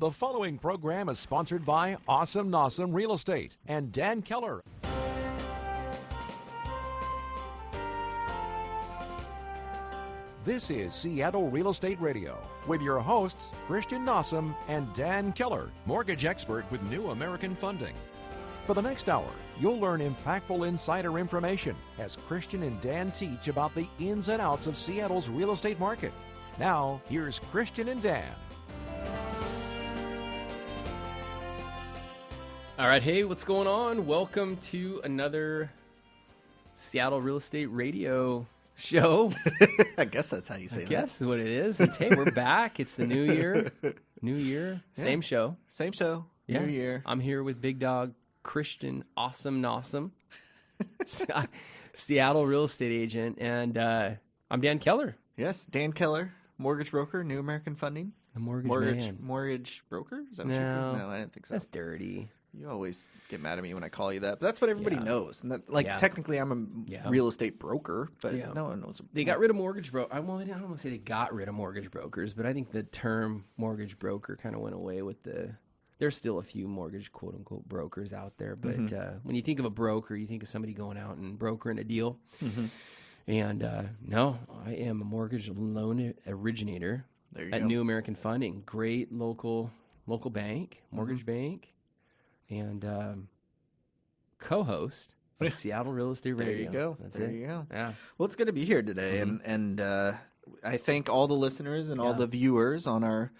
The following program is sponsored by Awesome Nossum Real Estate and Dan Keller. This is Seattle Real Estate Radio with your hosts, Christian Nossum and Dan Keller, mortgage expert with New American Funding. For the next hour, you'll learn impactful insider information as Christian and Dan teach about the ins and outs of Seattle's real estate market. Now, here's Christian and Dan. All right, hey, what's going on? Welcome to another Seattle Real Estate Radio show. I guess that's how you say that. I guess is what it is. It's, hey, we're back. It's the new year. New year. Same show. Same show. Yeah. New year. I'm here with Big Dog Christian Awesome Nossum, Seattle real estate agent, and I'm Dan Keller. Yes, Dan Keller, mortgage broker, New American Funding. The mortgage man. Mortgage broker? Is that what No, no, I didn't think so. That's dirty. You always get mad at me when I call you that. But that's what everybody knows. And that, technically I'm a real estate broker, but no one knows. They got rid of mortgage broker. Well, I don't want to say they got rid of mortgage brokers, but I think the term mortgage broker kind of went away with the. There's still a few mortgage quote unquote brokers out there, but when you think of a broker, you think of somebody going out and brokering a deal. Mm-hmm. And no, I am a mortgage loan originator at New American Funding. Great local bank, mortgage bank. And co-host of Seattle Real Estate Radio. There you go. That's there it. you go. Yeah. Well, it's good to be here today, and I thank all the listeners and all the viewers on our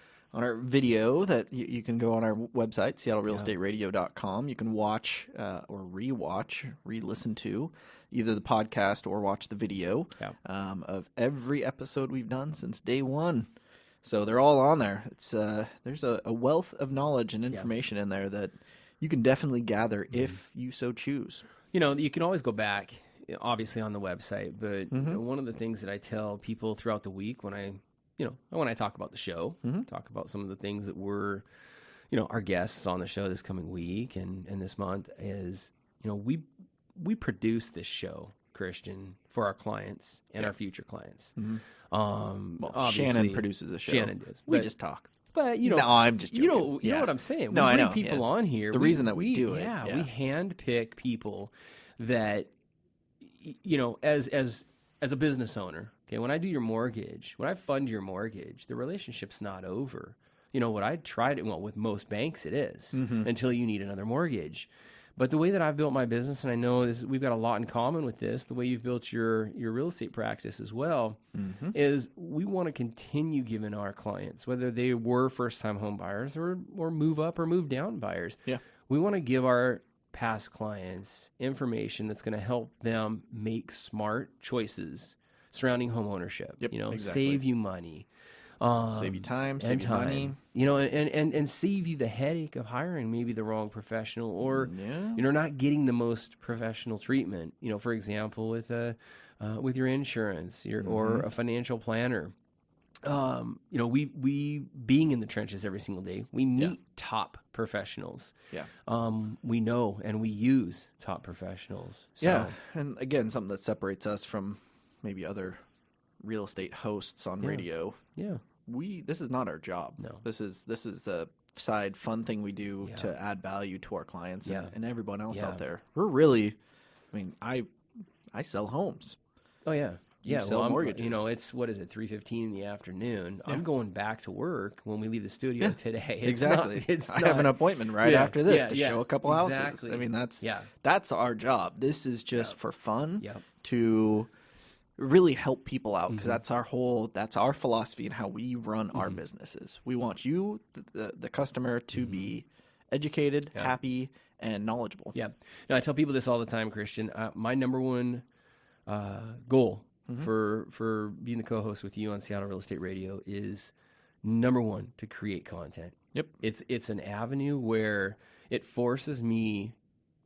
video that you can go on our website, seattlerealestateradio.com. You can watch or re-listen to either the podcast or watch the video of every episode we've done since day one. So they're all on there. It's there's a wealth of knowledge and information in there that you can definitely gather if you so choose. You know, you can always go back, obviously, on the website. But one of the things that I tell people throughout the week when I talk about the show, talk about some of the things that were, our guests on the show this coming week and this month is, we produce this show, Christian, for our clients and our future clients. Shannon produces the show. Shannon does. We just talk. But no, I'm just joking. You know what I'm saying. No, we bring I know. people on here. The reason that we do it. We handpick people that, as a business owner. Okay, when I do your mortgage, when I fund your mortgage, the relationship's not over. What I tried with most banks, it is until you need another mortgage. But the way that I've built my business, and I know we've got a lot in common with this, the way you've built your real estate practice as well, is we want to continue giving our clients, whether they were first-time home buyers or move up or move down buyers, we want to give our past clients information that's going to help them make smart choices surrounding home ownership. Exactly. Save you money. Save you time, save you money. And save you the headache of hiring maybe the wrong professional or, not getting the most professional treatment. For example, with your insurance or a financial planner. We being in the trenches every single day, we meet top professionals. We know and we use top professionals. So. And again, something that separates us from maybe other real estate hosts on radio. This is not our job. No. This is a side fun thing we do to add value to our clients and everyone else out there. We're really, I sell homes. Oh yeah. You sell mortgages. It's, 3:15 in the afternoon. I'm going back to work when we leave the studio today. Exactly. I have an appointment after this to show a couple houses. Exactly. That's our job. This is just for fun to really help people out because that's our philosophy and how we run our businesses. We want you, the customer, to be educated, happy, and knowledgeable. I tell people this all the time, Christian. My number one goal for being the co-host with you on Seattle Real Estate Radio is number one, to create content. It's an avenue where it forces me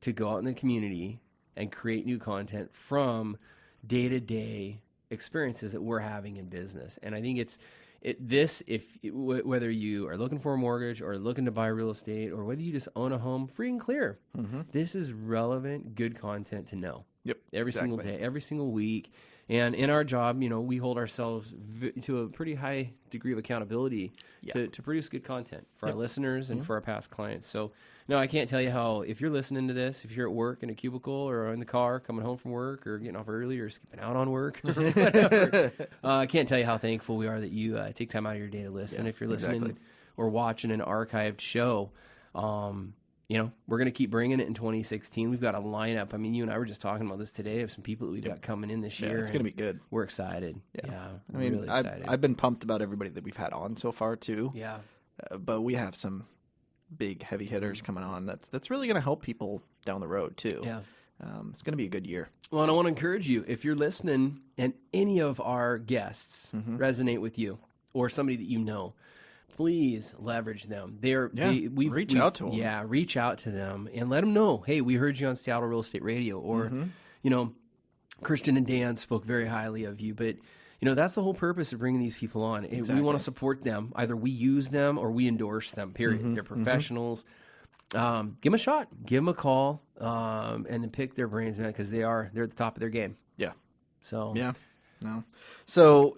to go out in the community and create new content from day-to-day experiences that we're having in business. And I think whether you are looking for a mortgage or looking to buy real estate or whether you just own a home, free and clear, this is relevant, good content to know. Yep. Every single day, every single week. And in our job, we hold ourselves to a pretty high degree of accountability to produce good content for our listeners and for our past clients. So, no, I can't tell you how, if you're listening to this, if you're at work in a cubicle or in the car coming home from work or getting off early or skipping out on work or whatever, I can't tell you how thankful we are that you take time out of your day to listen. If you're listening or watching an archived show, we're going to keep bringing it in 2016. We've got a lineup. I mean, you and I were just talking about this today of some people that we've got coming in this year. It's going to be good. We're excited. Yeah. I mean, really excited. I've been pumped about everybody that we've had on so far, too. Yeah. But we have some big heavy hitters coming on. That's really going to help people down the road, too. Yeah. It's going to be a good year. Well, and I want to encourage you, if you're listening and any of our guests resonate with you or somebody that you know, please leverage them. Reach out to them. Yeah, reach out to them and let them know, hey, we heard you on Seattle Real Estate Radio, or, Christian and Dan spoke very highly of you. But, that's the whole purpose of bringing these people on. Exactly. We want to support them. Either we use them or we endorse them, period. They're professionals. Give them a shot. Give them a call and then pick their brains, man, because they're at the top of their game. Yeah. So. Yeah. No. So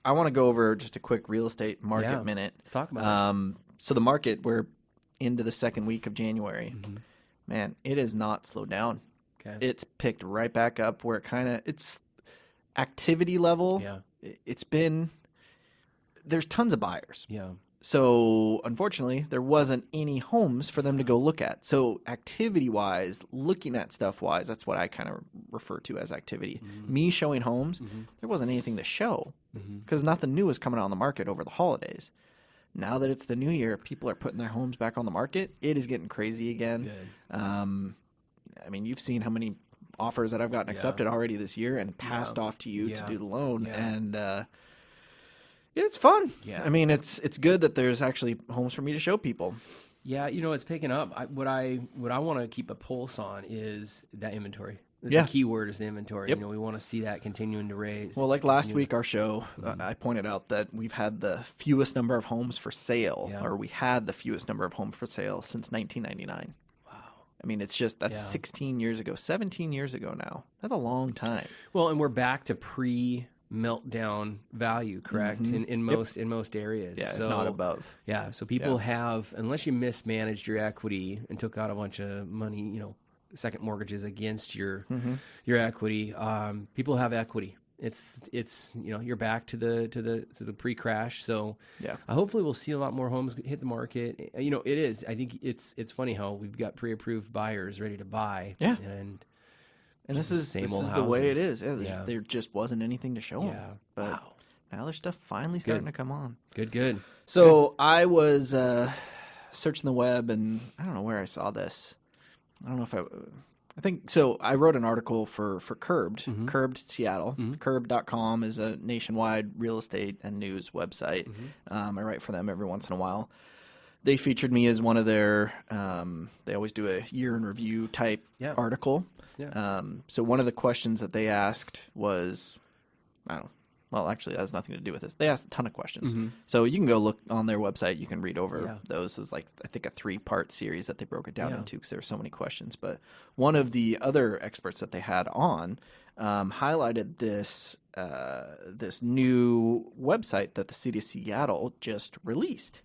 I want to go over just a quick real estate market minute. Let's talk about it. So the market, we're into the second week of January. Man, it has not slowed down. Okay. It's picked right back up where it's activity level. Yeah. There's tons of buyers. Yeah. So unfortunately, there wasn't any homes for them to go look at. So activity-wise, looking at stuff-wise, that's what I kind of refer to as activity. Me showing homes, there wasn't anything to show because nothing new was coming on the market over the holidays. Now that it's the new year, people are putting their homes back on the market. It is getting crazy again. Good. I mean, you've seen how many offers that I've gotten accepted already this year and passed off to you to do the loan. Yeah. And it's fun. Yeah. I mean, it's good that there's actually homes for me to show people. Yeah, it's picking up. What I want to keep a pulse on is that inventory. Yeah. The key word is the inventory. Yep. We want to see that continuing to raise. Well, like last week, our show, I pointed out that we've had the fewest number of homes for sale, or we had the fewest number of homes for sale since 1999. Wow. I mean, that's 16 years ago, 17 years ago now. That's a long time. Well, and we're back to meltdown value, correct? In most areas. Yeah, so, if not above. Yeah, so people have, unless you mismanaged your equity and took out a bunch of money, second mortgages against your equity, people have equity. It's you're back to the pre-crash. So hopefully we'll see a lot more homes hit the market. It is. I think it's funny how we've got pre-approved buyers ready to buy. Yeah. And this is the way it is. Yeah, there just wasn't anything to show them. Yeah. But now there's stuff finally starting to come on. Good. So I was searching the web, and I don't know where I saw this. I don't know if I think so. I wrote an article for Curbed, Curbed Seattle. Curbed.com is a nationwide real estate and news website. I write for them every once in a while. They featured me as one of their, they always do a year in review type article. Yeah. So one of the questions that they asked was, well, actually, that has nothing to do with this. They asked a ton of questions. So you can go look on their website. You can read over those. It was I think a 3-part series that they broke it down into because there were so many questions. But one of the other experts that they had on highlighted this new website that the city of Seattle just released.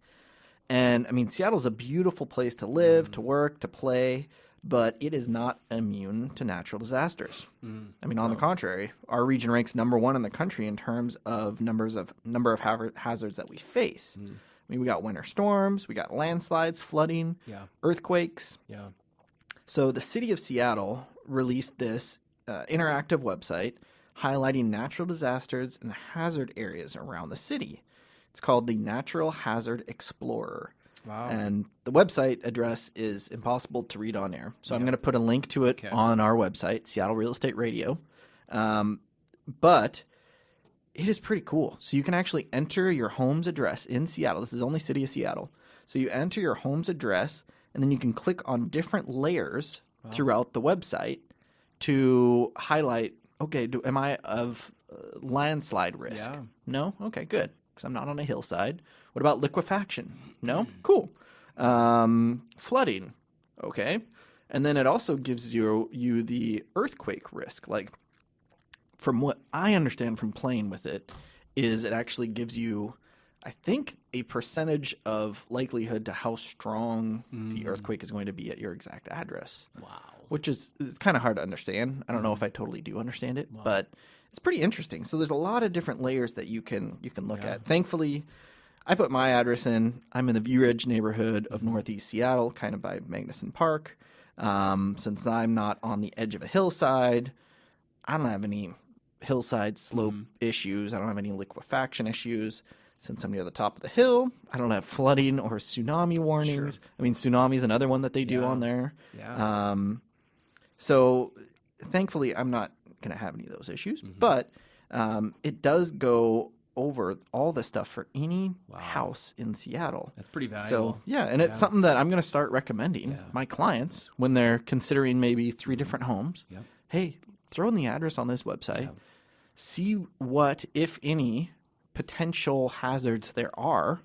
And, I mean, Seattle's a beautiful place to live, to work, to play, but it is not immune to natural disasters. I mean, on the contrary, our region ranks number 1 in the country in terms of number of hazards that we face. I mean, we got winter storms, we got landslides, flooding, earthquakes. Yeah. So the city of Seattle released this interactive website highlighting natural disasters and hazard areas around the city. It's called the Natural Hazard Explorer. Wow. And the website address is impossible to read on air. So I'm going to put a link to it on our website, Seattle Real Estate Radio. But it is pretty cool. So you can actually enter your home's address in Seattle. This is only city of Seattle. So you enter your home's address, and then you can click on different layers throughout the website to highlight, okay, am I of landslide risk? Yeah. No? Okay, good. Because I'm not on a hillside. What about liquefaction? No? Cool. Flooding. Okay. And then it also gives you the earthquake risk. Like, from what I understand from playing with it, is it actually gives you, I think, a percentage of likelihood to how strong the earthquake is going to be at your exact address. Wow. Which is, it's kind of hard to understand. I don't know if I totally do understand it, but it's pretty interesting. So there's a lot of different layers that you can look at. Thankfully, I put my address in. I'm in the View Ridge neighborhood of Northeast Seattle, kind of by Magnuson Park. Since I'm not on the edge of a hillside, I don't have any hillside slope issues. I don't have any liquefaction issues. Since I'm near the top of the hill, I don't have flooding or tsunami warnings. Sure. I mean, tsunami is another one that they do on there. Yeah. So thankfully, I'm not going to have any of those issues. But it does go over all this stuff for any house in Seattle. That's pretty valuable. So, yeah, and it's something that I'm going to start recommending my clients when they're considering maybe 3 different homes. Yep. Hey, throw in the address on this website. See what, if any, potential hazards there are,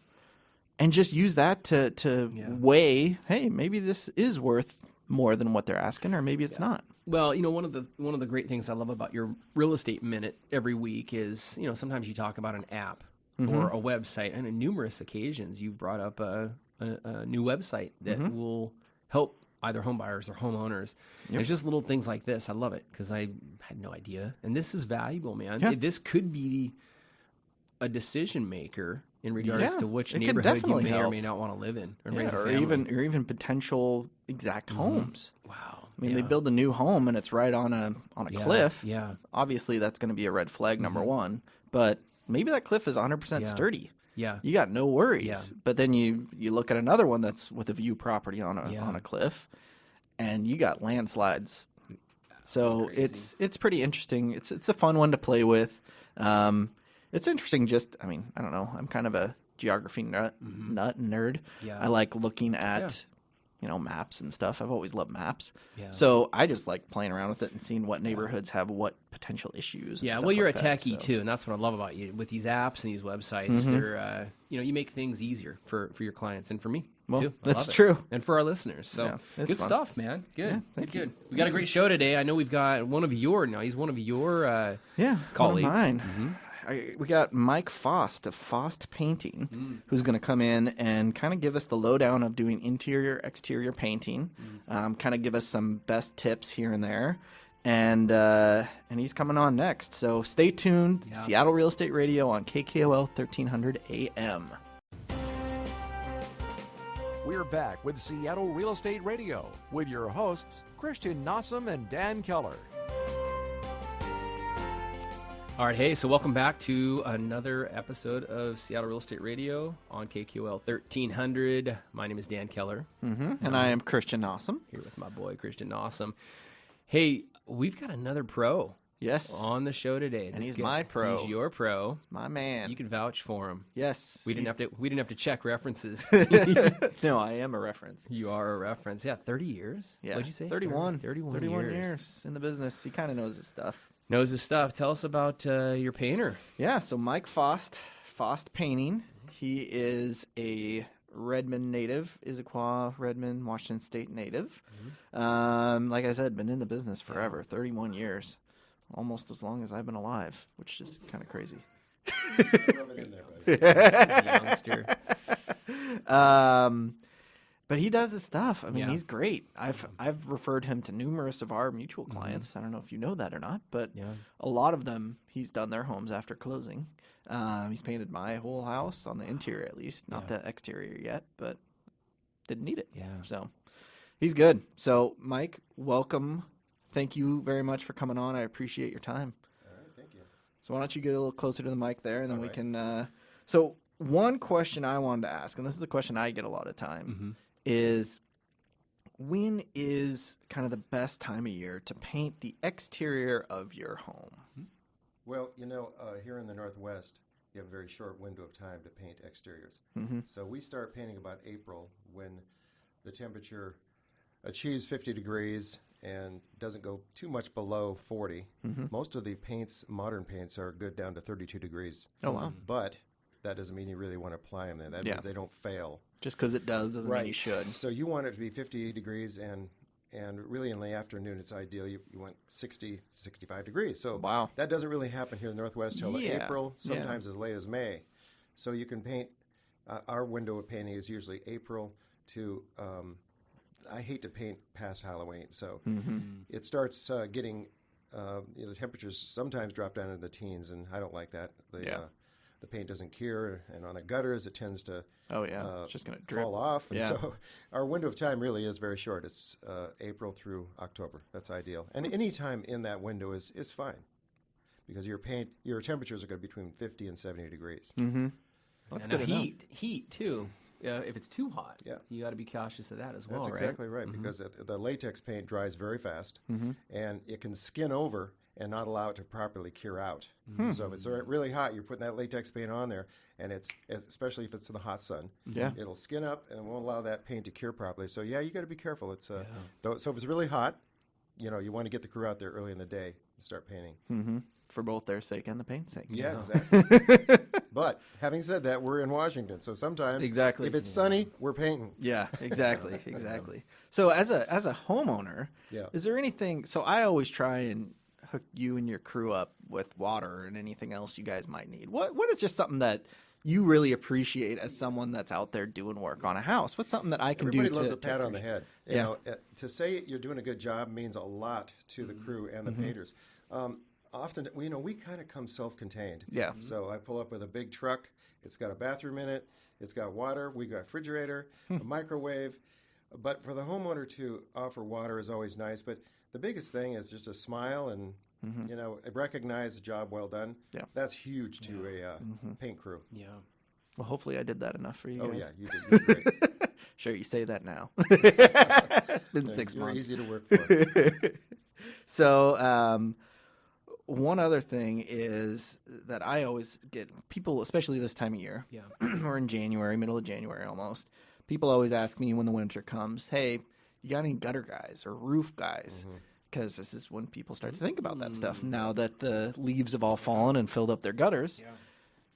and just use that to weigh, hey, maybe this is worth more than what they're asking, or maybe it's not. Well, one of the great things I love about your real estate minute every week is, sometimes you talk about an app or a website, and on numerous occasions you've brought up a new website that will help either home buyers or homeowners. And it's just little things like this. I love it because I had no idea, and this is valuable, man. Yeah. This could be a decision maker in regards to which neighborhood you may or may not want to live in and raise a family. Or even potential exact homes. Wow. I mean, they build a new home and it's right on a cliff. Yeah. Obviously, that's going to be a red flag, number one. But maybe that cliff is 100% sturdy. Yeah. You got no worries. Yeah. But then you look at another one that's with a view property on a cliff, and you got landslides. So it's pretty interesting. It's a fun one to play with. It's interesting. I don't know. I'm kind of a geography nut and nerd. Yeah. I like looking at maps and stuff. I've always loved maps. Yeah. So I just like playing around with it and seeing what neighborhoods have what potential issues. Yeah, and well, stuff you're like a techie too, and that's what I love about you. With these apps and these websites, they're you make things easier for your clients and for me too. That's true. And for our listeners. So good fun stuff, man. Good. Yeah, Good. We got a great show today. I know we've got one of your he's one of your colleagues. One of mine. We got Mike Faast of Faast Painting, who's going to come in and kind of give us the lowdown of doing interior, exterior painting, kind of give us some best tips here and there. And he's coming on next. So stay tuned. Yeah. Seattle Real Estate Radio on KKOL 1300 AM. We're back with Seattle Real Estate Radio with your hosts, Christian Nossum and Dan Keller. All right, hey, so welcome back to another episode of Seattle Real Estate Radio on KQL 1300. My name is Dan Keller. And I am Christian Nossum. Here with my boy, Christian Nossum. Hey, we've got another pro Yes. on the show today. And he's my pro. He's your pro. My man. You can vouch for him. Yes. We didn't have to check references. No, I am a reference. You are a reference. Yeah, 30 years. Yeah. What'd you say? 31. 31 years in the business. He kind of knows his stuff. Knows his stuff. Tell us about your painter. Yeah, so Mike Faast Painting. He is a Redmond native, Issaquah, Redmond, Washington State native. Like I said, been in the business forever, 31 years. Almost as long as I've been alive, which is kind of crazy. Youngster. But he does his stuff. I mean, Yeah. he's great. I've referred him to numerous of our mutual clients. I don't know if you know that or not, but a lot of them, he's done their homes after closing. He's painted my whole house on the interior, at least, not the exterior yet, but didn't need it. Yeah. So he's good. So Mike, welcome. Thank you very much for coming on. I appreciate your time. All right, thank you. So why don't you get a little closer to the mic there, and then we can. So one question I wanted to ask, and this is a question I get a lot of time, is when is kind of the best time of year to paint the exterior of your home? Well, here in the Northwest, you have a very short window of time to paint exteriors. So we start painting about April when the temperature achieves 50 degrees and doesn't go too much below 40. Most of the modern paints are good down to 32 degrees. Oh, wow. But that doesn't mean you really want to apply them then. That means they don't fail. Just because it doesn't mean you should. So you want it to be 50 degrees and and really in the afternoon it's ideal. You want 60, 65 degrees. So Wow. that doesn't really happen here in the Northwest till Yeah. April, Yeah. sometimes as late as May. So you can paint. Our window of painting is usually April to. I hate to paint past Halloween, so it starts getting. The temperatures sometimes drop down into the teens, and I don't like that. The paint doesn't cure, and on the gutters it tends to It's just going to drip. fall off. And Yeah. so our window of time really is very short. It's April through October. That's ideal. And any time in that window is fine because your temperatures are going to be between 50 and 70 degrees. Mm-hmm. That's And good to know. heat too. If it's too hot, you got to be cautious of that as well. That's right? exactly right because the latex paint dries very fast, and it can skin over and not allow it to properly cure out. So if it's really hot, you're putting that latex paint on there, and especially if it's in the hot sun, it'll skin up and it won't allow that paint to cure properly. So you got to be careful. It's so if it's really hot, you want to get the crew out there early in the day to start painting. Mm-hmm. For both their sake and the paint's sake. Yeah, exactly. But having said that, we're in Washington, so sometimes if it's sunny, we're painting. Yeah, exactly, exactly. So as a homeowner, is there anything? So I always try and hook you and your crew up with water and anything else you guys might need. What is just something that you really appreciate as someone that's out there doing work on a house? What's something that I can Everybody do loves to a pat on the head. To say you're doing a good job means a lot to the crew and the painters. Often, we kind of come self-contained. Yeah. So I pull up with a big truck. It's got a bathroom in it. It's got water. We got a refrigerator, a microwave. But for the homeowner to offer water is always nice. But the biggest thing is just a smile and recognize a job well done. Yeah. That's huge to a paint crew. Yeah. Well, hopefully I did that enough for you guys. Oh yeah, you did great. Sure, you say that now. It's been 6 You're months. easy to work for. So, one other thing is that I always get people, especially this time of year, or in January, middle of January almost, people always ask me when the winter comes, hey, you got any gutter guys or roof guys? Because this is when people start to think about that stuff now that the leaves have all fallen and filled up their gutters. Yeah.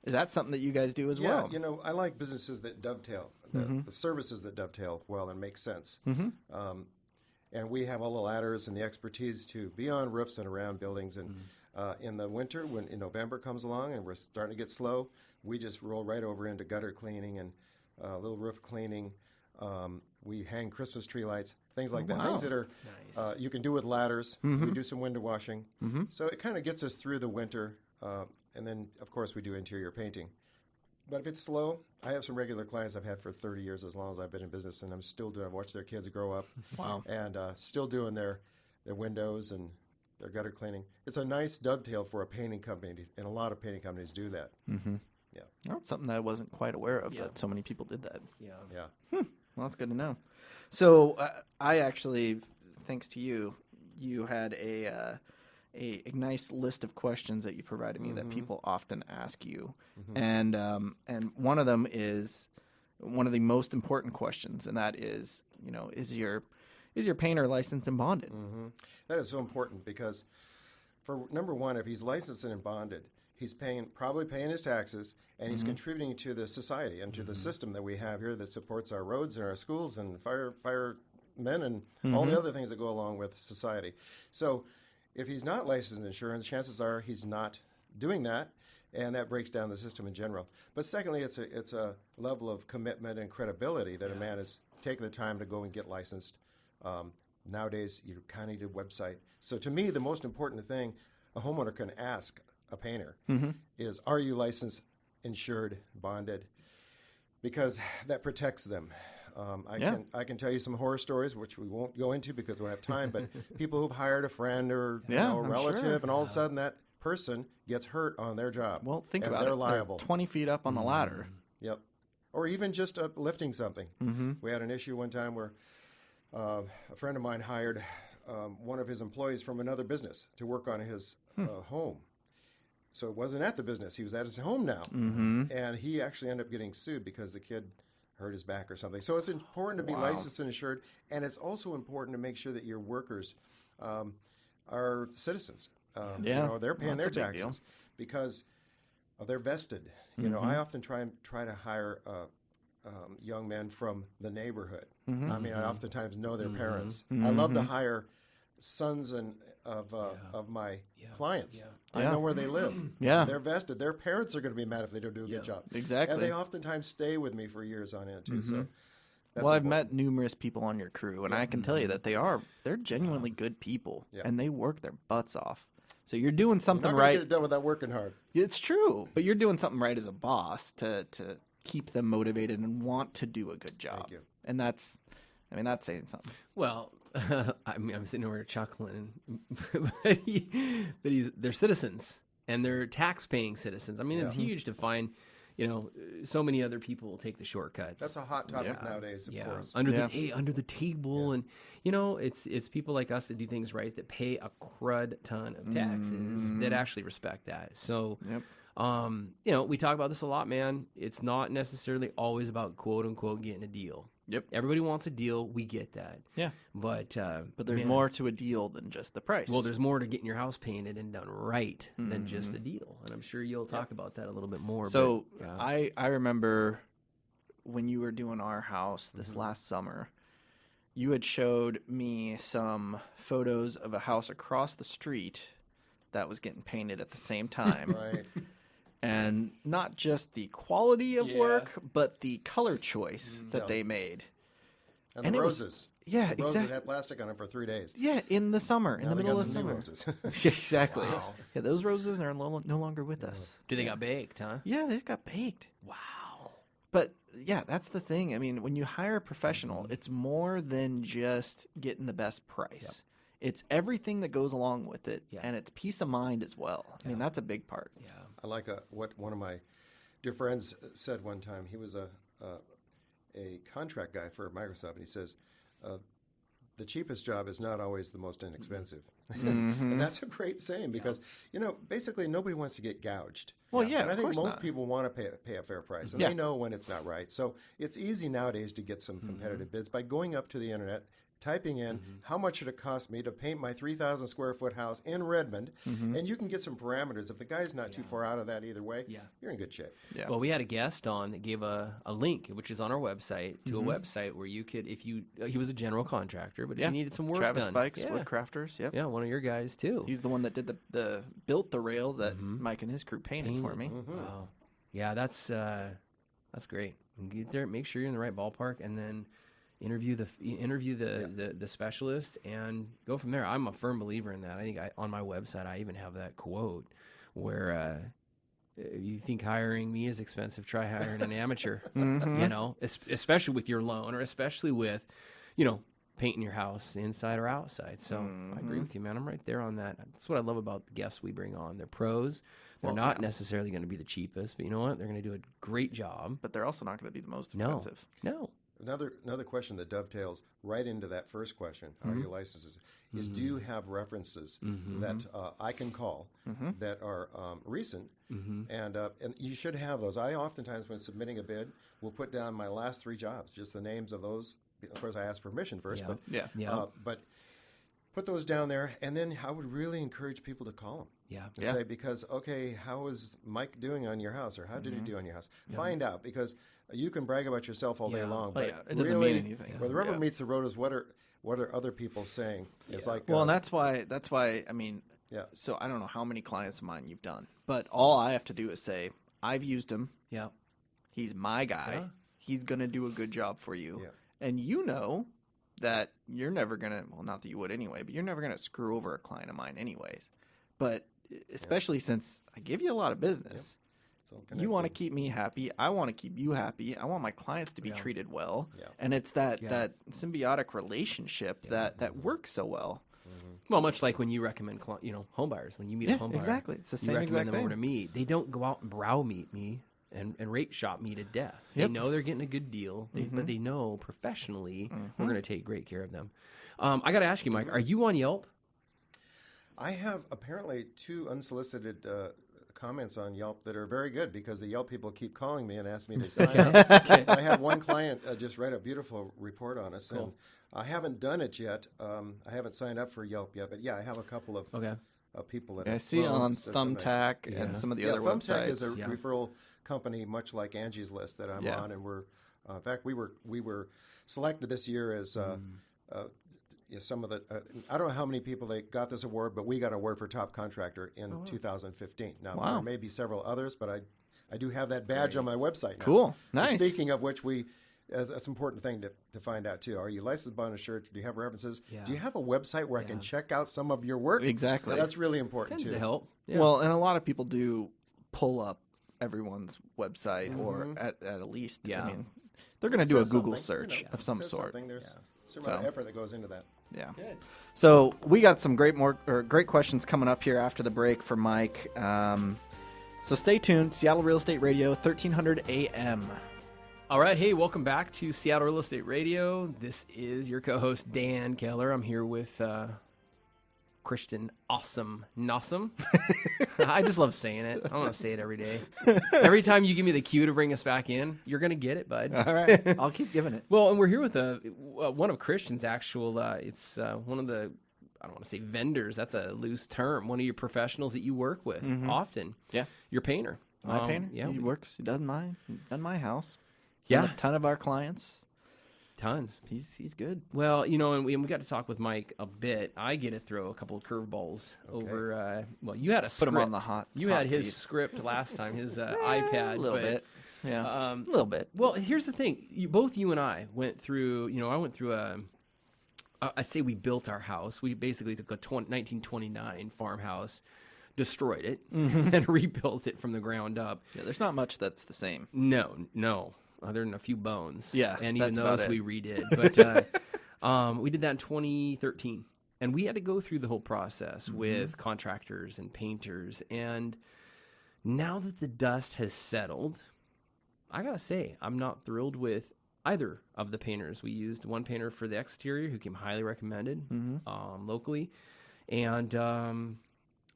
Is that something that you guys do as well? Yeah, I like businesses that dovetail, the services that dovetail well and make sense. And we have all the ladders and the expertise to be on roofs and around buildings. And in the winter, when in November comes along and we're starting to get slow, we just roll right over into gutter cleaning and little roof cleaning. We hang Christmas tree lights, things like that. Things that are nice. You can do with ladders. We do some window washing. So it kind of gets us through the winter. And then, of course, we do interior painting. But if it's slow, I have some regular clients I've had for 30 years, as long as I've been in business, and I'm still doing. I've watched their kids grow up. Wow. And still doing their windows and their gutter cleaning. It's a nice dovetail for a painting company, and a lot of painting companies do that. Yeah. That's something that I wasn't quite aware of, that so many people did that. Yeah. Well, that's good to know. So I actually, thanks to you, you had a nice list of questions that you provided me that people often ask you, and one of them is one of the most important questions, and that is, is your painter licensed and bonded? That is so important because, for number one, if he's licensed and bonded, he's probably paying his taxes, and he's contributing to the society and to the system that we have here that supports our roads and our schools and firemen and all the other things that go along with society. So if he's not licensed in insurance, chances are he's not doing that, and that breaks down the system in general. But secondly, it's a level of commitment and credibility that a man has taken the time to go and get licensed. Nowadays, you kind of need a website. So to me, the most important thing a homeowner can ask a painter is, are you licensed, insured, bonded? Because that protects them. I can tell you some horror stories, which we won't go into because we don't have time, but people who've hired a friend or a relative, and all of a sudden that person gets hurt on their job. Well, think and about they're it. liable. They're 20 feet up on the ladder. Yep. Or even just lifting something. We had an issue one time where a friend of mine hired one of his employees from another business to work on his home. So it wasn't at the business. He was at his home now. And he actually ended up getting sued because the kid hurt his back or something. So it's important to be licensed and insured, and it's also important to make sure that your workers are citizens. They're paying their taxes because they're vested. I often try to hire young men from the neighborhood. Mm-hmm. I mean, I oftentimes know their parents. I love to hire sons of my clients. I know where they live. Yeah. They're vested. Their parents are going to be mad if they don't do a good job. Exactly. And they oftentimes stay with me for years on end too. So. That's Well, I've important. met numerous people on your crew, and I can tell you that they're genuinely good people, and they work their butts off. So you're doing something You're not gonna right. get it done without working hard. It's true, but you're doing something right as a boss to keep them motivated and want to do a good job. Thank you. And that's saying something. Well, I mean, I'm sitting over here chuckling, but they're citizens and they're tax-paying citizens. I mean, it's huge to find, so many other people will take the shortcuts. That's a hot topic nowadays, of course. Under the table, and it's people like us that do things right, that pay a crud ton of taxes, that actually respect that. So, we talk about this a lot, man. It's not necessarily always about quote unquote getting a deal. Yep. Everybody wants a deal. We get that. Yeah. But there's more to a deal than just the price. Well, there's more to getting your house painted and done right than just a deal. And I'm sure you'll talk about that a little bit more. So but, yeah. I remember when you were doing our house this last summer, you had showed me some photos of a house across the street that was getting painted at the same time. Right. And not just the quality of work, but the color choice that they made. And the roses. The roses exactly. had plastic on them for 3 days. Yeah, in the summer, in Now the they middle got of some summer. new roses. Exactly. Wow. Yeah, those roses are no longer with us. Do they got baked, huh? Yeah, they got baked. Wow. But yeah, that's the thing. I mean, when you hire a professional, it's more than just getting the best price. Yep. It's everything that goes along with it, and it's peace of mind as well. I mean, that's a big part. Yeah. I like what one of my dear friends said one time. He was a contract guy for Microsoft, and he says, the cheapest job is not always the most inexpensive. And that's a great saying because, basically nobody wants to get gouged. Well, yeah, and I of think course most not. people want to pay a fair price, and they know when it's not right. So it's easy nowadays to get some competitive bids by going up to the internet, typing in how much should it cost me to paint my 3,000 square foot house in Redmond, and you can get some parameters. If the guy's not too far out of that either way, you're in good shape. Yeah. Well, we had a guest on that gave a link, which is on our website, to a website where you could, if you, he was a general contractor, but if you needed some work Travis done. Spikes, Woodcrafters. Yep. Yeah, one of your guys too. He's the one that did built the rail that Mike and his crew painted for me. Wow. Yeah, that's great. Get there, make sure you're in the right ballpark, and then interview the specialist and go from there. I'm a firm believer in that. I think on my website I even have that quote where you think hiring me is expensive, try hiring an amateur. Especially with your loan, or especially with painting your house inside or outside. So I agree with you, man. I'm right there on that. That's what I love about the guests we bring on. They're pros. They're not necessarily going to be the cheapest, but you know what? They're going to do a great job. But they're also not going to be the most expensive. No. Another question that dovetails right into that first question, are your licenses, is do you have references that I can call that are recent? And you should have those. I oftentimes, when submitting a bid, will put down my last 3 jobs, just the names of those. Of course, I ask permission first, but put those down there, and then I would really encourage people to call them. Say, because, okay, how is Mike doing on your house, or how did he do on your house? Find out, because you can brag about yourself all day long, but it doesn't really, mean anything. where the rubber meets the road is what are other people saying? It's like and that's why I mean, so I don't know how many clients of mine you've done, but all I have to do is say, I've used him. Yeah. He's my guy. Yeah. He's going to do a good job for you. Yeah. And you know that you're never going to, well, not that you would anyway, but you're never going to screw over a client of mine anyways. But especially since I give you a lot of business, you want to keep me happy. I want to keep you happy. I want my clients to be treated well. Yeah. And it's that symbiotic relationship that works so well. Well, much like when you recommend, home buyers, when you meet a home buyer. Exactly. It's the you same recommend exact them over thing. to me. They don't go out and browmeat me and rate shop me to death. They know they're getting a good deal, but they know professionally we're going to take great care of them. I got to ask you, Mike, are you on Yelp? I have apparently 2 unsolicited comments on Yelp that are very good, because the Yelp people keep calling me and ask me to sign up. I had one client just write a beautiful report on us, and I haven't done it yet. I haven't signed up for Yelp yet, but I have a couple of people that I see on said some nice Thumbtack and some of the other Thumbtack websites. is a referral company, much like Angie's List that I'm on, and we're In fact, we were selected this year as some of the. I don't know how many people they got this award, but we got an award for top contractor in 2015. Now there may be several others, but I do have that badge on my website now. Cool, nice. Speaking of which, that's an important thing to find out too. Are you licensed, bond insured? Do you have references? Yeah. Do you have a website where I can check out some of your work? Exactly. That's really important Tends too. to help. Yeah. Well, and a lot of people do pull up everyone's website or at least. Yeah. I mean, they're going to do a Says Google something, search of some sort. There's a lot of effort that goes into that. Yeah. Good. So we got some great questions coming up here after the break for Mike. So stay tuned. Seattle Real Estate Radio, 1300 AM. All right. Hey, welcome back to Seattle Real Estate Radio. This is your co-host, Dan Keller. I'm here with Christian Awesome Nossum. I just love saying it. I want to say it every day. Every time you give me the cue to bring us back in, you're going to get it, bud. All right. I'll keep giving it. Well, and we're here with one of Christian's actual, it's one of the, I don't want to say vendors. That's a loose term. One of your professionals that you work with often. Yeah. Your painter. My painter? Yeah. He works. He does my house. Yeah. A ton of our clients. Tons. He's good. Well, and we got to talk with Mike a bit. I get to throw a couple of curveballs over. Well, you had a script. Put him on the hot. You hot had his seat. script last time, his iPad. A little bit. Yeah. A little bit. Well, here's the thing. Both you and I went through. I went through I say we built our house. We basically took a 1929 farmhouse, destroyed it, and rebuilt it from the ground up. Yeah, there's not much that's the same. No. Other than a few bones. Yeah, and even that's about those it. we redid. But we did that in 2013. And we had to go through the whole process with contractors and painters. And now that the dust has settled, I got to say, I'm not thrilled with either of the painters. We used one painter for the exterior who came highly recommended locally. And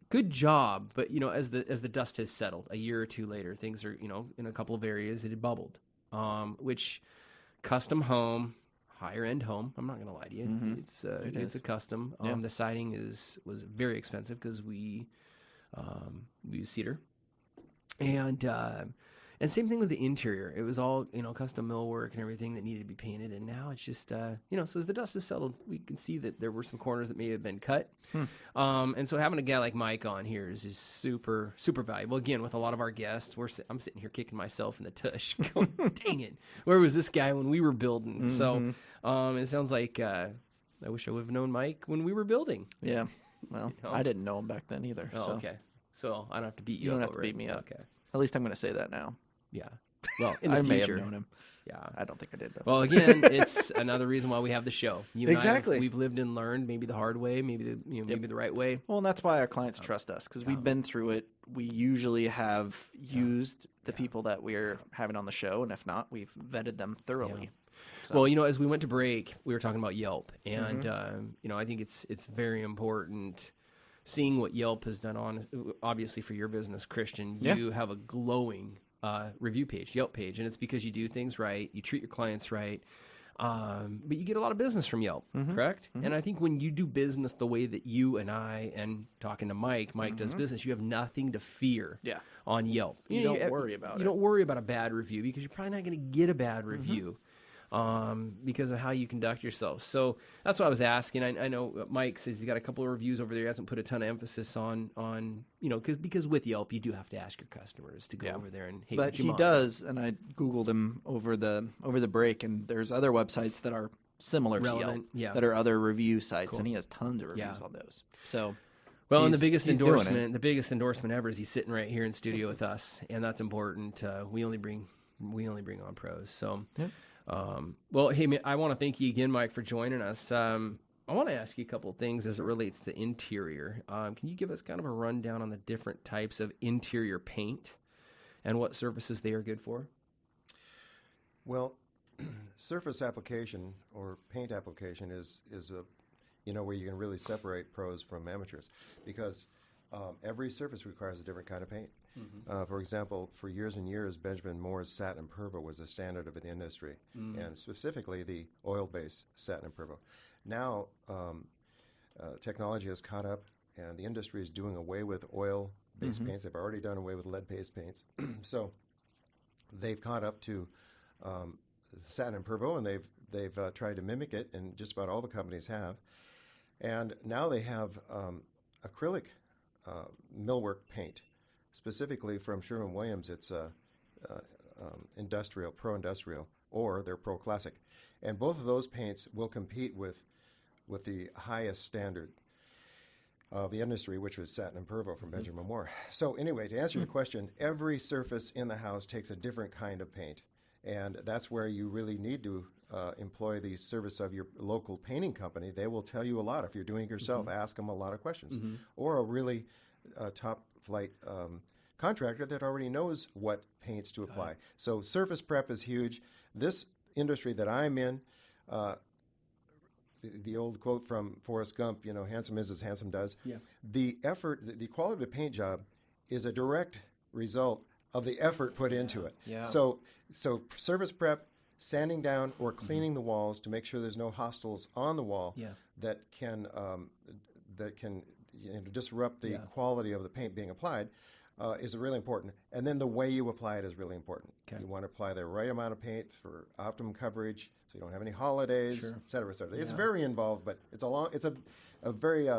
good job. But, as the dust has settled a year or two later, things are, in a couple of areas, it had bubbled. Which custom home, higher end home. I'm not going to lie to you. It's a custom. Yeah. The siding was very expensive because we use cedar, and same thing with the interior. It was all custom millwork and everything that needed to be painted. And now it's just so as the dust has settled, we can see that there were some corners that may have been cut. And so having a guy like Mike on here is super super valuable. Again, with a lot of our guests, I'm sitting here kicking myself in the tush, going, "Dang it, where was this guy when we were building?" So it sounds like I wish I would have known Mike when we were building. Yeah. Well, I didn't know him back then either. Oh, so. okay. So I don't have to beat you You up. don't have to over beat it. me up. Okay. At least I'm going to say that now. Yeah. Well, in the I future. may have known him. Yeah. I don't think I did, though. Well, again, it's another reason why we have the show. You and Exactly. we've lived and learned, maybe the hard way, maybe the right way. Well, and that's why our clients trust us, because we've been through it. We usually have used the people that we're having on the show, and if not, we've vetted them thoroughly. So. Well, as we went to break, we were talking about Yelp, and I think it's very important seeing what Yelp has done on, obviously for your business, Christian. You have a glowing review page, Yelp page, and it's because you do things right, you treat your clients right, but you get a lot of business from Yelp, correct? And I think when you do business the way that you and I, and talking to Mike does business, you have nothing to fear on Yelp. You don't worry about it. You don't worry about a bad review because you're probably not going to get a bad review. Because of how you conduct yourself. So that's what I was asking. I know Mike says he's got a couple of reviews over there. He hasn't put a ton of emphasis on because with Yelp, you do have to ask your customers to go over there and, hey, but he does, and I Googled him over the break, and there's other websites that are similar Relevant, to Yelp that are other review sites, and he has tons of reviews on those. So, well, and the biggest endorsement ever is he's sitting right here in studio with us, and that's important. We only bring on pros. So. Yep. Well, hey, man, I want to thank you again, Mike, for joining us. I want to ask you a couple of things as it relates to interior. Can you give us kind of a rundown on the different types of interior paint and what surfaces they are good for? Well, surface application or paint application is a where you can really separate pros from amateurs, because every surface requires a different kind of paint. For example, for years and years, Benjamin Moore's satin and pervo was the standard of the industry, and specifically the oil-based satin and pervo. Now, technology has caught up, and the industry is doing away with oil-based paints. They've already done away with lead-based paints. So they've caught up to satin and pervo, and they've tried to mimic it, and just about all the companies have. And now they have acrylic millwork paint, specifically from Sherwin-Williams. It's industrial, pro-industrial, or they're pro-classic. And both of those paints will compete with the highest standard of the industry, which was satin and pervo from Benjamin Moore. So anyway, to answer your question, every surface in the house takes a different kind of paint. And that's where you really need to employ the service of your local painting company. They will tell you a lot. If you're doing it yourself, ask them a lot of questions. Or a really top-flight contractor that already knows what paints to apply. So surface prep is huge. This industry that I'm in, the old quote from Forrest Gump, handsome is as handsome does. Yeah. The effort, the quality of the paint job is a direct result of the effort put into it. Yeah. So surface prep, sanding down or cleaning the walls to make sure there's no hostiles on the wall that can disrupt the quality of the paint being applied is really important. And then the way you apply it is really important. Okay. You want to apply the right amount of paint for optimum coverage, so you don't have any holidays, et cetera, et cetera. It's very involved, but it's a very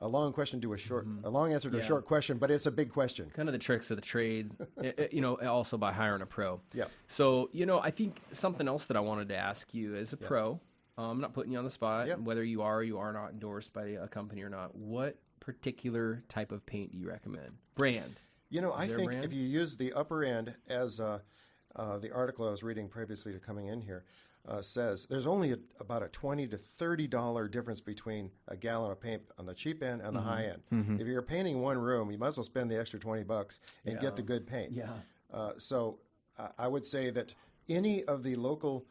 long question to a long answer to a short question, but it's a big question. Kind of the tricks of the trade, also by hiring a pro. Yeah. So, I think something else that I wanted to ask you as a pro, I'm not putting you on the spot, whether you are or you are not endorsed by a company or not, what particular type of paint do you recommend? Brand? I think if you use the upper end, as the article I was reading previously to coming in here says, there's only about a $20 to $30 difference between a gallon of paint on the cheap end and the high end. If you're painting one room, you might as well spend the extra $20 and get the good paint. Yeah. So I would say that any of the local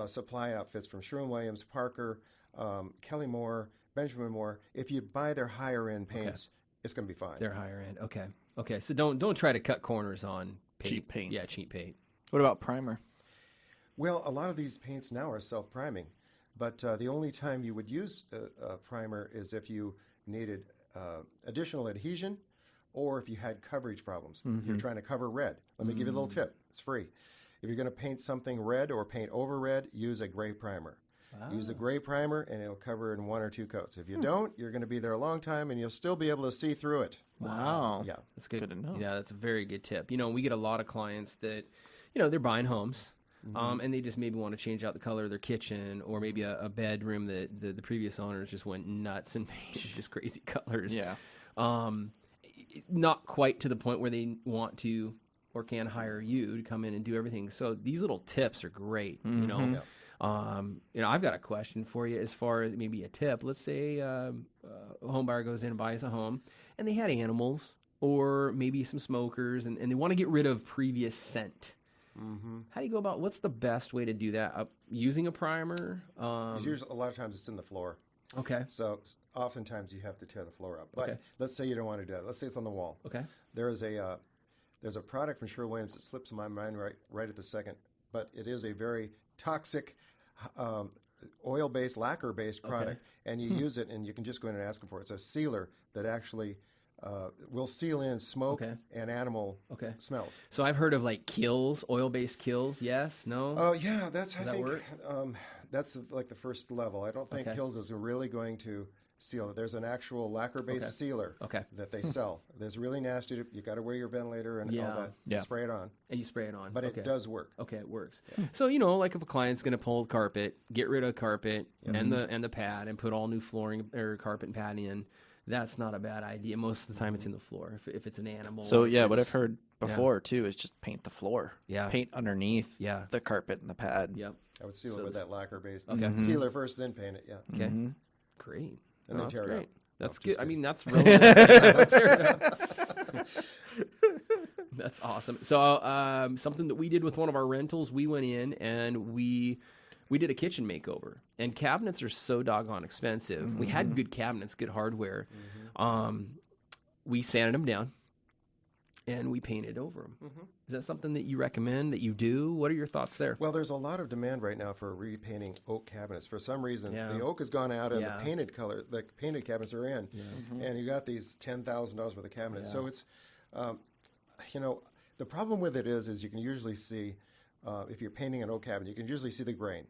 supply outfits from Sherwin-Williams, Parker, Kelly Moore, Benjamin Moore, if you buy their higher end paints, it's going to be fine. They're higher end. Okay. So don't try to cut corners on paint. Cheap paint. Yeah, cheap paint. What about primer? Well, a lot of these paints now are self-priming, but the only time you would use a primer is if you needed additional adhesion or if you had coverage problems. If you're trying to cover red. Let me give you a little tip. It's free. If you're going to paint something red or paint over red, use a gray primer. Use a gray primer, and it'll cover in 1 or 2 coats. If you don't, you're going to be there a long time, and you'll still be able to see through it. Wow. Yeah. That's good. Good to know. Yeah, that's a very good tip. We get a lot of clients that, they're buying homes, and they just maybe want to change out the color of their kitchen or maybe a bedroom that the previous owners just went nuts and painted just crazy colors. Yeah. Not quite to the point where they want to or can hire you to come in and do everything. So these little tips are great, Yeah. I've got a question for you as far as maybe a tip. Let's say a home buyer goes in and buys a home, and they had animals or maybe some smokers, and they want to get rid of previous scent. How do you go about? What's the best way to do that? Using a primer? Usually, a lot of times it's in the floor. Okay. So oftentimes you have to tear the floor up. But let's say you don't want to do that. Let's say it's on the wall. Okay. There's a product from Sherwin-Williams that slips in my mind right at the second, but it is a very toxic oil-based, lacquer-based product, and you use it, and you can just go in and ask them for it. It's a sealer that actually will seal in smoke and animal smells. So I've heard of like kills, oil-based kills. Yes? No? Oh, yeah. I think that work? That's like the first level. I don't think Kills is really going to seal it. There's an actual lacquer-based sealer that they sell. That's really nasty. You got to wear your ventilator and all that. Yeah. Spray it on. And you spray it on. But it does work. Okay, it works. Yeah. So, like if a client's going to pull the carpet, get rid of carpet and the pad and put all new flooring or carpet and pad in, that's not a bad idea. Most of the time it's in the floor if it's an animal. So, what I've heard before, too, is just paint the floor. Yeah. Paint underneath the carpet and the pad. Yep. I would seal it with that lacquer-based sealer first, then paint it. Yeah. Okay. Great. And then tear it out. That's good. I mean, that's really that's awesome. So something that we did with one of our rentals, we went in and we did a kitchen makeover. And cabinets are so doggone expensive. We had good cabinets, good hardware. We sanded them down and we painted over them. Is that something that you recommend, that you do? What are your thoughts there? Well, there's a lot of demand right now for repainting oak cabinets. For some reason, the oak has gone out and the painted cabinets are in. And you got these $10,000 worth of cabinets. So it's, the problem with it is you can usually see if you're painting an oak cabinet, you can usually see the grain.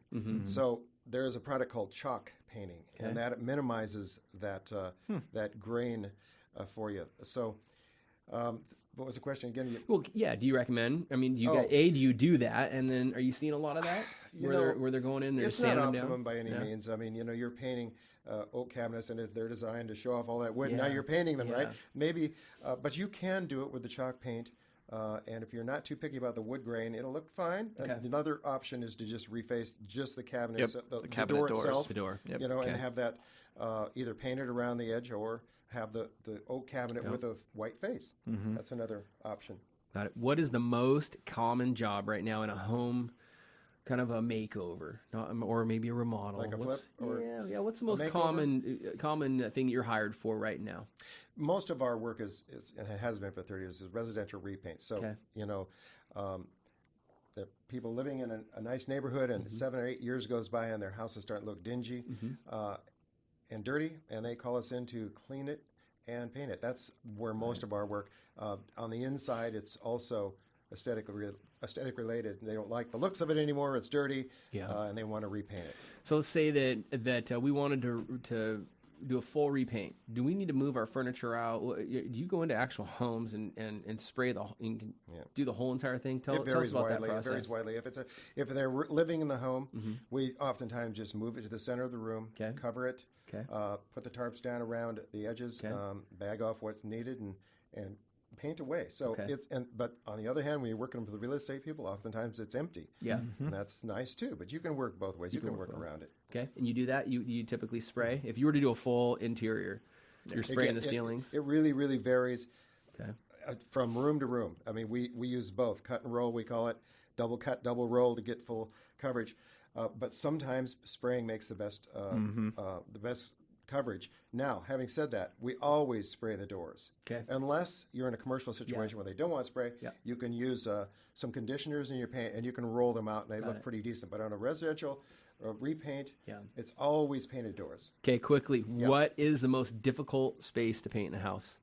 So there is a product called chalk painting, and that minimizes that that grain for you. So what was the question again? Well, yeah. Do you recommend? I mean, do you do that, and then are you seeing a lot of that where they're going in, they're it's sanding not them optimum down? by any means. I mean, you're painting oak cabinets, and they're designed to show off all that wood. Now you're painting them, right? Maybe, but you can do it with the chalk paint. And if you're not too picky about the wood grain, it'll look fine. And another option is to just reface just the cabinet, the cabinet door doors. itself, The door. and have that either painted around the edge or have the oak cabinet with a white face. That's another option. Got it. What is the most common job right now in a home, kind of a makeover, or maybe a remodel? Like a flip? Or What's the most common thing you're hired for right now? Most of our work is and it has been for 30 years, is residential repaint. So, the people living in a nice neighborhood and 7 or 8 years goes by and their house is starting to look dingy and dirty, and they call us in to clean it and paint it. That's where most of our work. On the inside, it's also aesthetic related. They don't like the looks of it anymore. It's dirty, and they want to repaint it. So let's say that we wanted to do a full repaint. Do we need to move our furniture out? Do you go into actual homes and spray do the whole entire thing? Tell us about that process. It varies widely. If they're living in the home, we oftentimes just move it to the center of the room, cover it, put the tarps down around the edges, bag off what's needed, and paint away. So but on the other hand, when you're working with the real estate people, oftentimes it's empty. And that's nice too. But you can work both ways. You can work around it. Okay, and you do that. You typically spray. If you were to do a full interior, you're spraying the ceilings. It really, really varies. From room to room. I mean, we use both cut and roll. We call it double cut, double roll to get full coverage. But sometimes spraying makes the best coverage. Now, having said that, we always spray the doors. Unless you're in a commercial situation where they don't want spray, you can use some conditioners in your paint and you can roll them out and they look pretty decent. But on a residential repaint, it's always painted doors. Okay, quickly, what is the most difficult space to paint in a house?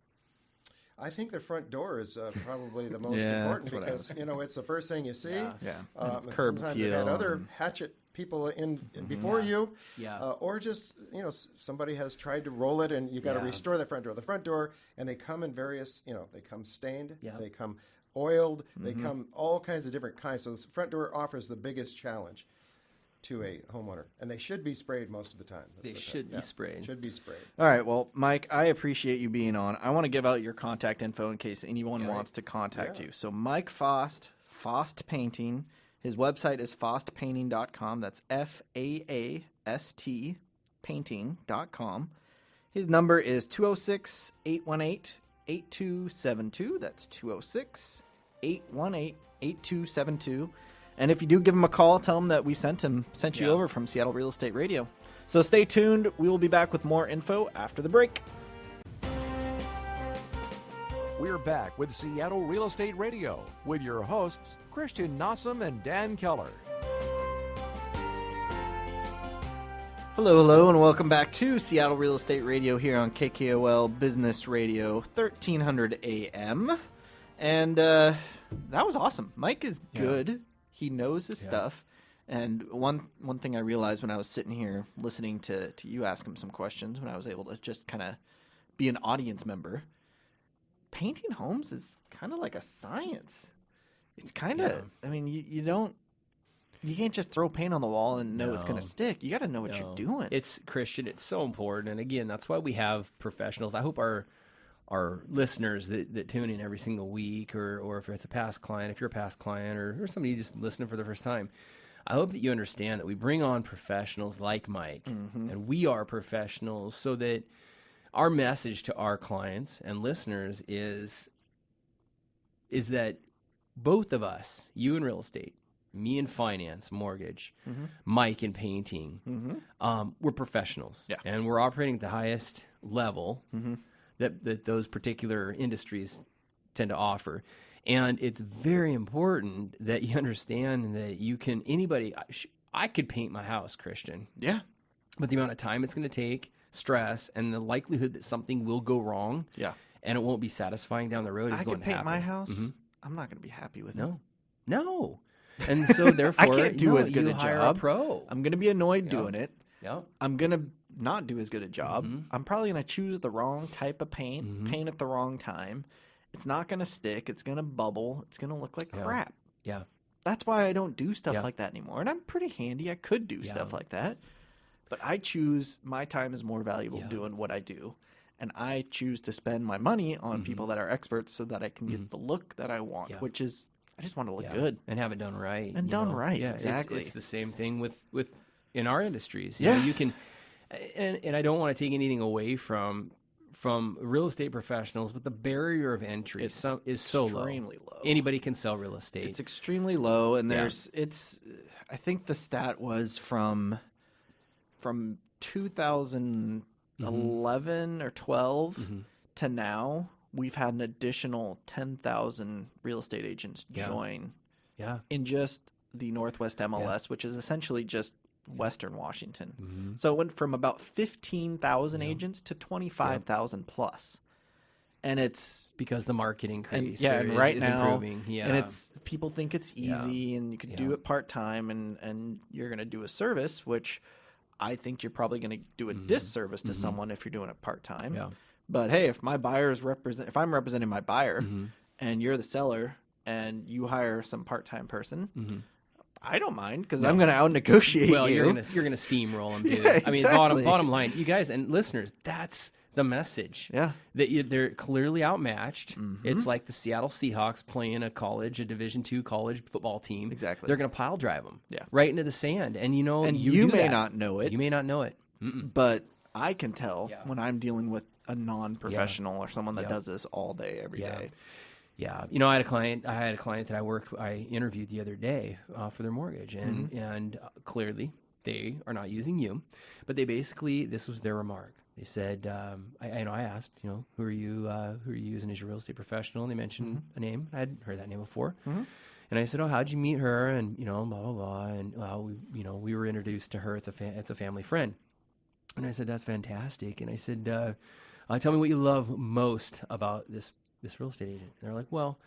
I think the front door is probably the most important because it's the first thing you see. Curb sometimes appeal. you've had other hatchet people in before you, or just somebody has tried to roll it and you got to restore the front door. The front door, and they come in various, they come stained, they come oiled, they come all kinds of different kinds. So the front door offers the biggest challenge to a homeowner, and they should be sprayed most of the time. They should be sprayed. Should be sprayed. All right. Well, Mike, I appreciate you being on. I want to give out your contact info in case anyone wants to contact you. So Mike Faast, Faast Painting. His website is faastpainting.com. That's FAAST painting.com. His number is 206-818-8272. That's 206-818-8272. And if you do give him a call, tell him that we sent you over from Seattle Real Estate Radio. So stay tuned. We will be back with more info after the break. We're back with Seattle Real Estate Radio with your hosts, Christian Nossum and Dan Keller. Hello, and welcome back to Seattle Real Estate Radio here on KKOL Business Radio, 1300 AM. And that was awesome. Mike is good. He knows his stuff. And one thing I realized when I was sitting here listening to you ask him some questions, when I was able to just kind of be an audience member, painting homes is kind of like a science. It's kind of, I mean, you can't just throw paint on the wall and know it's going to stick. You got to know what you're doing. It's Christian. It's so important. And again, that's why we have professionals. I hope our listeners that tune in every single week, or if it's a past client, if you're a past client, or somebody just listening for the first time, I hope that you understand that we bring on professionals like Mike, and we are professionals, so that our message to our clients and listeners is that both of us, you in real estate, me in finance, mortgage, Mike in painting, we're professionals, and we're operating at the highest level that those particular industries tend to offer. And it's very important that you understand that I could paint my house, Christian. Yeah. But the amount of time it's going to take, stress, and the likelihood that something will go wrong, and it won't be satisfying down the road is going to happen. I could paint my house. I'm not going to be happy with it. No. And so therefore, I can't do as good you a hire job. a pro. I'm going to be annoyed doing it. Yeah. I'm going to not do as good a job. I'm probably going to choose the wrong type of paint, paint at the wrong time. It's not going to stick. It's going to bubble. It's going to look like crap. Yeah. That's why I don't do stuff like that anymore. And I'm pretty handy. I could do stuff like that. But I choose my time is more valuable doing what I do. And I choose to spend my money on people that are experts so that I can get the look that I want, which is I just want to look good. And have it done right. And done right, Yeah, exactly. It's the same thing with in our industries. You know, you can, and I don't want to take anything away from real estate professionals, but the barrier of entry is so extremely low. Anybody can sell real estate. It's extremely low, and I think the stat was from 2011 or 12 to now, we've had an additional 10,000 real estate agents join in just the Northwest MLS, which is essentially just Western Washington. So it went from about 15,000 agents to 25,000 plus. And it's because the market increased. And right now, improving. Yeah. And it's people think it's easy and you can do it part-time and you're going to do a service, which I think you're probably going to do a disservice to someone if you're doing it part-time. Yeah. But hey, if I'm representing my buyer and you're the seller and you hire some part-time person, I don't mind because I'm going to out-negotiate you. Well, you're going to steamroll them, dude. Yeah, I mean, exactly. bottom line, you guys and listeners, that's the message. Yeah. That they're clearly outmatched. It's like the Seattle Seahawks playing a Division II college football team. Exactly. They're going to pile drive them right into the sand. And, you may not know it. You may not know it. But I can tell when I'm dealing with a non-professional or someone that does this all day, every day. Yeah, I had a client that I interviewed the other day for their mortgage, and clearly they are not using you, but they basically, this was their remark. They said, I asked, who are you using as your real estate professional? And they mentioned a name. I hadn't heard that name before. And I said, oh, how'd you meet her? And blah blah blah. And we were introduced to her. It's a family friend. And I said, that's fantastic. And I said, tell me what you love most about this real estate agent. And they're like, well,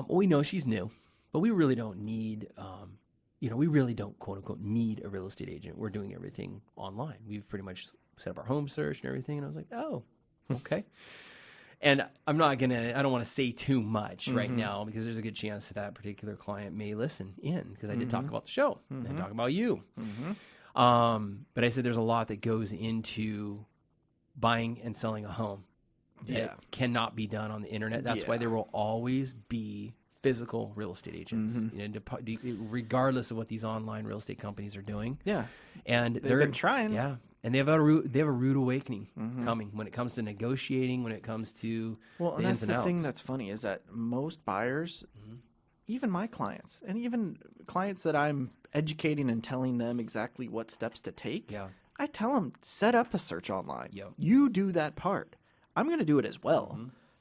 we know she's new, but we really don't need, we really don't, quote unquote, need a real estate agent. We're doing everything online. We've pretty much set up our home search and everything. And I was like, oh, okay. And I don't want to say too much right now because there's a good chance that particular client may listen in because I did talk about the show and I talk about you. But I said there's a lot that goes into buying and selling a home. That cannot be done on the internet. That's why there will always be physical real estate agents, regardless of what these online real estate companies are doing. Yeah, and they've been trying. Yeah, and they have a rude awakening coming when it comes to negotiating. When it comes to and that's the thing that's funny is that most buyers, even my clients, and even clients that I'm educating and telling them exactly what steps to take. I tell them set up a search online. You do that part. I'm going to do it as well,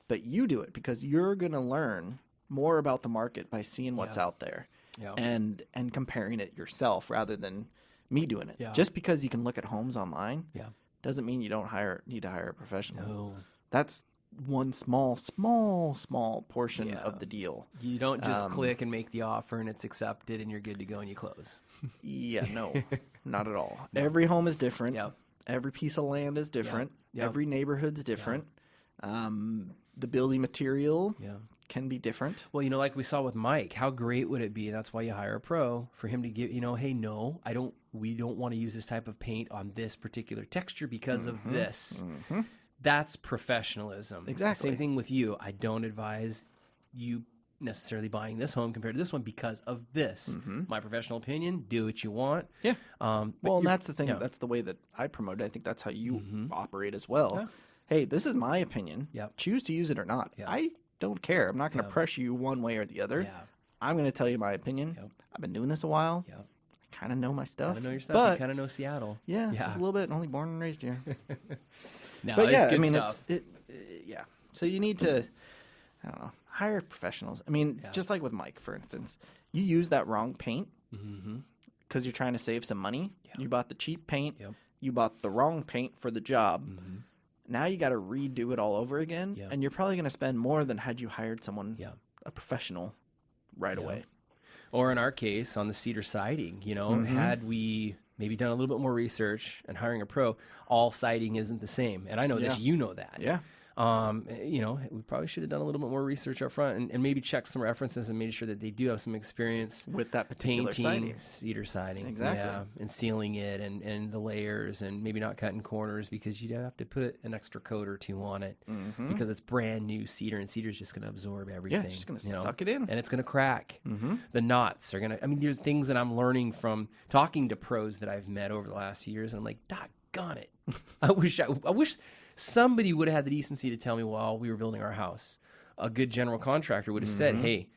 but you do it because you're going to learn more about the market by seeing what's out there and comparing it yourself rather than me doing it. Just because you can look at homes online doesn't mean you don't need to hire a professional. No. That's one small portion of the deal. You don't just click and make the offer and it's accepted and you're good to go and you close. No, not at all. No. Every home is different. Every piece of land is different. Every neighborhood's different. The building material can be different. Well, like we saw with Mike, how great would it be? That's why you hire a pro for him to give, hey, no, we don't want to use this type of paint on this particular texture because of this. That's professionalism. Exactly. Same thing with you. I don't advise you necessarily buying this home compared to this one because of this. My professional opinion, do what you want. And that's the thing. That's the way that I promote it. I think that's how you operate as well. Hey, this is my opinion. Choose to use it or not. I don't care. I'm not going to press you one way or the other. I'm going to tell you my opinion. I've been doing this a while. I kind of know my stuff. You know your stuff. But you kind of know Seattle. Just a little bit. Only born and raised here. No, but it's good stuff. So you need to, hire professionals. I mean, just like with Mike, for instance, you use that wrong paint because you're trying to save some money. You bought the cheap paint. You bought the wrong paint for the job. Now you got to redo it all over again, and you're probably going to spend more than had you hired someone, a professional, right away. Or in our case, on the cedar siding, had we maybe done a little bit more research and hiring a pro, all siding isn't the same. And I know this, you know that. Yeah. We probably should have done a little bit more research up front and maybe check some references and made sure that they do have some experience with that particular painting siding. Cedar siding. Exactly. Yeah, and sealing it and the layers and maybe not cutting corners because you'd have to put an extra coat or two on it because it's brand new cedar and cedar's just going to absorb everything. Yeah, it's just going to suck it in. And it's going to crack. The knots are going to, there's things that I'm learning from talking to pros that I've met over the last few years. And I'm like, doggone it. I wish somebody would have had the decency to tell me while we were building our house. A good general contractor would have said, hey,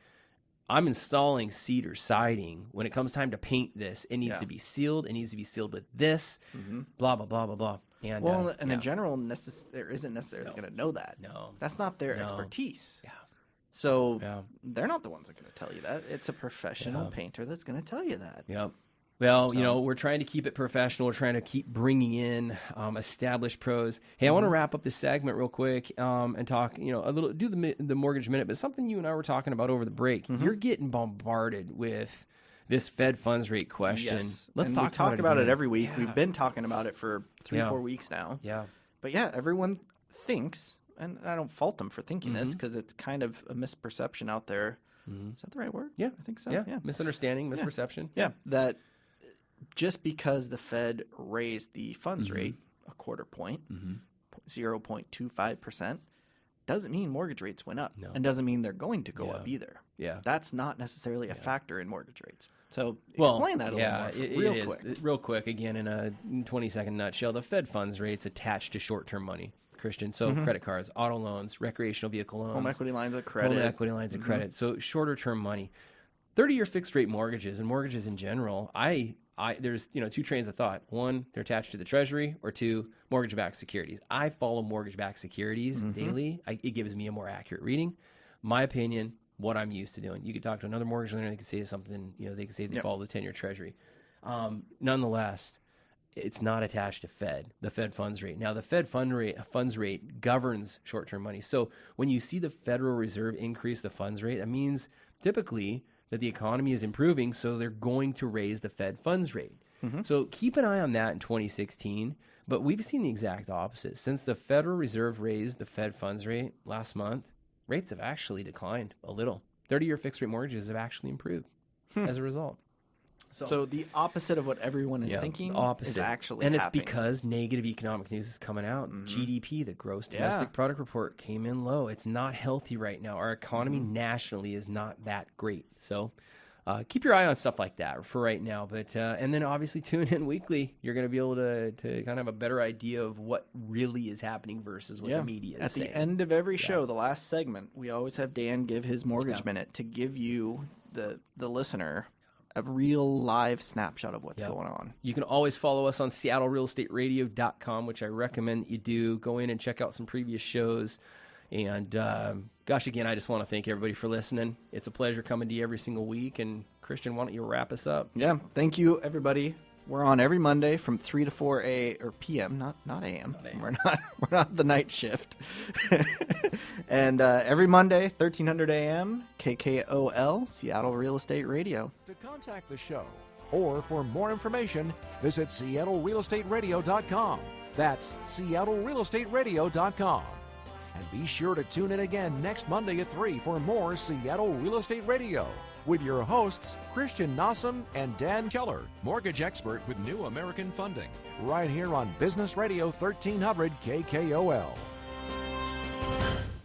I'm installing cedar siding. When it comes time to paint this, it needs to be sealed. It needs to be sealed with this, blah, blah, blah, blah, blah. And, in general, there isn't necessarily going to know that. No. That's not their expertise. Yeah. So they're not the ones that are going to tell you that. It's a professional painter that's going to tell you that. Yep. Well, we're trying to keep it professional. We're trying to keep bringing in established pros. Hey, I want to wrap up this segment real quick and talk, a little, do the mortgage minute, but something you and I were talking about over the break. You're getting bombarded with this Fed funds rate question. Yes. Let's talk about it every week. Yeah. We've been talking about it for 3-4 weeks now. Yeah. But everyone thinks, and I don't fault them for thinking this because it's kind of a misperception out there. Is that the right word? Yeah. I think so. Yeah. Misunderstanding, misperception. Yeah. That just because the Fed raised the funds rate a quarter point, 0.25%, doesn't mean mortgage rates went up and doesn't mean they're going to go up either. Yeah. That's not necessarily a factor in mortgage rates. So explain that a little more quick. Real quick, again, in a 20-second nutshell, the Fed funds rate's attached to short-term money, Christian. So credit cards, auto loans, recreational vehicle loans. Home equity lines of credit. Home equity lines of credit. So shorter-term money. 30-year fixed-rate mortgages and mortgages in general, there's two trains of thought. One, they're attached to the Treasury, or two, mortgage-backed securities. I follow mortgage-backed securities daily. It gives me a more accurate reading. My opinion, what I'm used to doing. You could talk to another mortgage lender, they could say something. They could say they follow the 10-year Treasury. Nonetheless, it's not attached to the Fed funds rate. Now, the Fed funds rate governs short-term money. So when you see the Federal Reserve increase the funds rate, that means typically that the economy is improving, so they're going to raise the Fed funds rate. So keep an eye on that in 2016. But we've seen the exact opposite. Since the Federal Reserve raised the Fed funds rate last month, rates have actually declined a little. 30-year fixed-rate mortgages have actually improved as a result. So the opposite of what everyone is thinking is actually and happening. It's because negative economic news is coming out. GDP, the gross domestic product report, came in low. It's not healthy right now. Our economy nationally is not that great. So keep your eye on stuff like that for right now. But and then obviously tune in weekly. You're going to be able to kind of have a better idea of what really is happening versus what the media is saying. At the end of every show, the last segment, we always have Dan give his mortgage minute to give you, the listener, a real live snapshot of what's going on. You can always follow us on SeattleRealEstateRadio.com, which I recommend you do. Go in and check out some previous shows. And gosh, again, I just want to thank everybody for listening. It's a pleasure coming to you every single week. And Christian, why don't you wrap us up? Yeah, thank you, everybody. We're on every Monday from 3 to 4 p.m., not a.m. We're not the night shift. And every Monday, 1300 a.m., KKOL, Seattle Real Estate Radio. To contact the show or for more information, visit SeattleRealEstateRadio.com. That's SeattleRealEstateRadio.com. And be sure to tune in again next Monday at 3 for more Seattle Real Estate Radio with your hosts, Christian Nossum and Dan Keller, mortgage expert with New American Funding, right here on Business Radio 1300 KKOL.